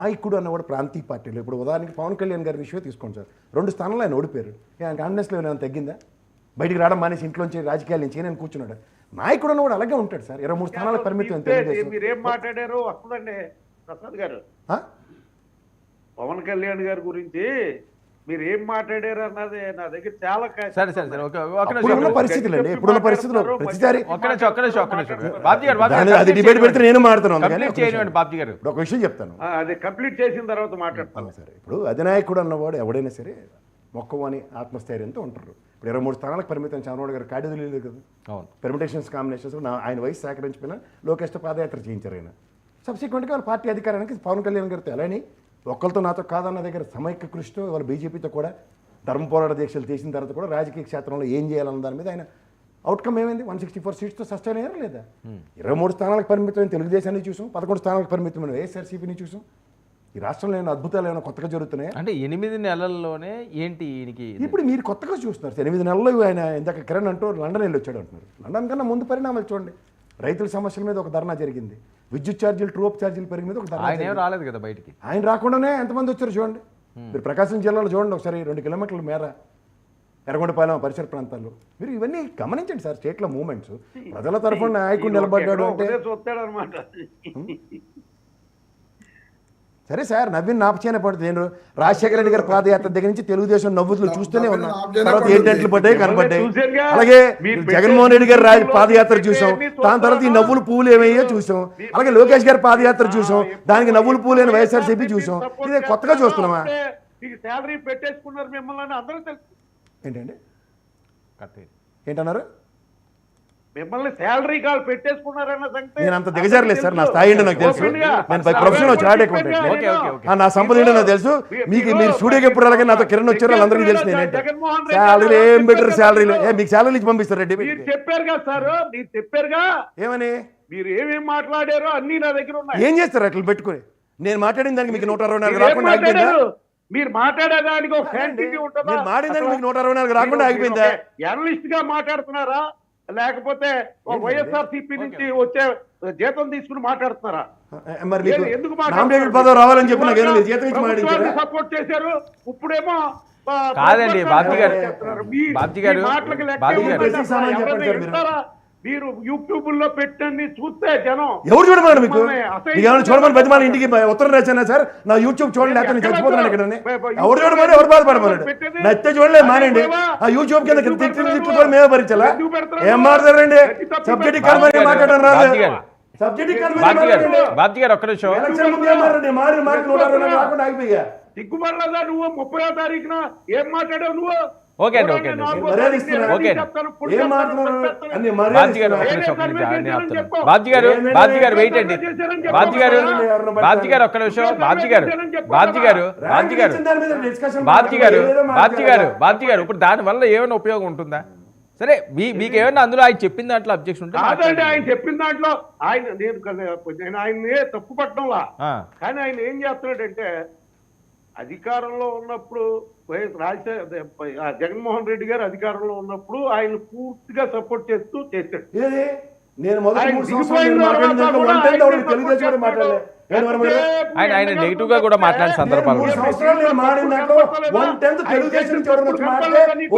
నాయకుడు అన్నవాడు ప్రాంతీయ పార్టీలు ఇప్పుడు ఉదాహరణకి పవన్ కళ్యాణ్ గారి విషయమే తీసుకోండి సార్ 2 స్థానాలు ఆయన ఓడిపోయారు కాంగ్రెస్లో ఏమైనా తగ్గిందా బయటికి రావడం మానేసి ఇంట్లోంచి రాజకీయాల నుంచి నేను కూర్చున్నాడు నాయకుడు అన్నవాడు అలాగే ఉంటాడు సార్ 23 స్థానాలకు పరిమితం మీరేం మాట్లాడారు వస్తుందండి ప్రసాద్ గారు పవన్ కళ్యాణ్ గారి గురించి మీరు ఏం మాట్లాడారు అన్నది నా దగ్గర చాలా పరిస్థితులు అండి ఇప్పుడున్న పరిస్థితుల్లో ప్రతిసారి అది డిబేట్ పెడితే నేను మాట్లాడుతున్నాను ఒక విషయం చెప్తాను అది కంప్లీట్ చేసిన తర్వాత మాట్లాడతాను సరే ఇప్పుడు అధినాయకుడు అన్నవాడు ఎవడైనా సరే మొక్కవని ఆత్మస్థైర్యంతో ఉంటారు ఇప్పుడు 23 స్థానాలకు పరిమితం చంద్రబాబు గారు కాడిది లేదు కదా పెర్మిటేషన్స్ కాంబినేషన్స్ ఆయన వయసు సహకరించిపోయినా లోకేష్తో పాదయాత్ర చేయించారు ఆయన సబ్సిక్వెంట్గా వాళ్ళ పార్టీ అధికారానికి పవన్ కళ్యాణ్ గారితో ఎలాని ఒక్కరితో నాతో కాదన్న దగ్గర సమైక్య కృషితో వాళ్ళ బీజేపీతో కూడా ధర్మ పోరాట దీక్షలు చేసిన తర్వాత కూడా రాజకీయ క్షేత్రంలో ఏం చేయాలన్న దాని మీద ఆయన అవుట్కమ్ ఏమైంది 164 సీట్స్తో సస్టైన్ అయ్యారా లేదా 23 స్థానాలకు పరిమితమైన తెలుగుదేశాన్ని చూసాం 11 స్థానాలకు పరిమితమైన వైఎస్ఆర్సీపీని చూసాం ఈ రాష్ట్రంలో ఏమైనా అద్భుతాలు ఏమైనా కొత్తగా జరుగుతున్నాయి అంటే 8 నెలల్లోనే ఏంటి ఈయనకి ఇప్పుడు మీరు కొత్తగా చూస్తున్నారు 8 నెలల్లో ఆయన ఇందాక కిరణ్ అంటూ లండన్ వెళ్ళి వచ్చాడు అంటున్నారు లండన్ కన్నా ముందు పరిణామాలు చూడండి రైతుల సమస్యల మీద ఒక ధర్నా జరిగింది విద్యుత్ ఛార్జీలు ట్రూ అప్ ఛార్జీలు పెరిగి మీద ఒక ధర్నా రాలేదు కదా బయటికి ఆయన రాకుండానే ఎంతమంది వచ్చారు చూడండి మీరు ప్రకాశం జిల్లాలో చూడండి ఒకసారి 2 కిలోమీటర్ల మేర ఎర్రగొండపాలెం పరిసర ప్రాంతాల్లో మీరు ఇవన్నీ గమనించండి సార్ స్టేట్లో మూమెంట్స్ ప్రజల తరఫున నాయకుడు నిలబడ్డాడు అంటే సరే సార్ నవ్విన నాపచేనే పడుతుంది నేను రాజశేఖర రెడ్డి గారి పాదయాత్ర దగ్గర నుంచి తెలుగుదేశం నవ్వులు చూస్తూనే ఉన్నాను తర్వాత ఏంటంట్లు పడ్డాయి కనపడ్డాయి అలాగే జగన్మోహన్ రెడ్డి గారి పాదయాత్ర చూసాం దాని తర్వాత ఈ నవ్వులు పూలు ఏమయ్యో చూసాం అలాగే లోకేష్ గారి పాదయాత్ర చూసాం దానికి నవ్వులు పూలు అయిన వైఎస్ఆర్సీపీ చూసాం ఇదే కొత్తగా చూస్తున్నామా ఏంటండి ఏంటన్నారు మిమ్మల్ని శాలరీ కాల్ పెట్టేసుకున్నారన్న సంగతి నేను అంత దిగజారలేదు సార్ నా స్థాయి ఏంటో నాకు తెలుసు నేను ప్రొఫెషనల్ చార్ట్ అకౌంటెంట్ నా సంపద ఏంటో నాకు తెలుసు మీకు మీరు స్టూడియోకి ఎప్పుడు అలాగే నాతో కిరణ్ వచ్చారో వాళ్ళందరికీ తెలుసు నేనేంటి శాలరీలు ఏం బెటర్ శాలరీలు మీకు శాలరీ ఇచ్చి పంపిస్తారు రెడ్డి మీరు చెప్పారు కదా సార్ మీరు చెప్పారుగా ఏమని మీరు ఏమేమి మాట్లాడారో అన్ని నా దగ్గర ఉన్నాయి ఏం చేస్తారు అట్లా పెట్టుకుని నేను మాట్లాడిన దానికి మీకు 164 రాకుండా ఆగిపోయిందా మీరు మాట్లాడేదానికి ఒక ఫ్యాంటిటీ ఉంటుందా నేను మాట్లాడిన దానికి మీకు 164 రాకుండా ఆగిపోయిందా జర్నలిస్ట్ గా మాట్లాడుతున్నారా లేకపోతే వైఎస్ఆర్సీపీ నుంచి వచ్చే జీతం తీసుకుని మాట్లాడుతున్నారా మరి ఎందుకు పదవి రావాలని చెప్పి నాకు జీతం ఇచ్చి సపోర్ట్ చేశారు ఇప్పుడేమో కాదండి బాబ్జీ గారు మీరు యూట్యూబ్ లో పెట్టండి చూస్తే జనం ఎవరు చూడమన్నారు మీకు చూడమని బతిమాలి ఇంటికి ఉత్తరం రాశానా సార్ నా యూట్యూబ్ చూడండి లేకపోతే నేను చచ్చిపోతున్నాను ఇక్కడ ఎవరు చూడమని ఎవరు బాధపడమన్నాడు నచ్చితే చూడలేదు మానండి ఆ యూట్యూబ్ కింద తిట్లు కూడా మేమే భరించాలా ఏం మాట్లాడారండి సబ్జెక్ట్ కలమని మాట్లాడడం రాదు బాబ్జీ గారు ఒక్క నిమిషం రాకుండా ఆగిపోయా సిగ్గుపడలేదా నువ్వు 30వ తారీఖున ఏం మాట్లాడావు నువ్వు ఓకే అండి ఓకే బాబ్జీ గారు వెయిట్ అండి బాబ్జీ గారు ఒక్క నిమిషం బాబ్జీ గారు ఇప్పుడు దాని వల్ల ఏమైనా ఉపయోగం ఉంటుందా సరే మీకు ఏమైనా అందులో ఆయన చెప్పిన దాంట్లో అబ్జెక్షన్ ఉంటే ఆయన చెప్పిన దాంట్లో నేను ఆయన్ని తప్పు పట్టడంలా కానీ ఆయన ఏం చేస్తున్నాడంటే అధికారంలో ఉన్నప్పుడు జగన్మోహన్ రెడ్డి గారు అధికారంలో ఉన్నప్పుడు ఆయన పూర్తిగా సపోర్ట్ చేస్తూ చేశాడు ఆయన నెగిటివ్ గా కూడా మాట్లాడిన సందర్భాలు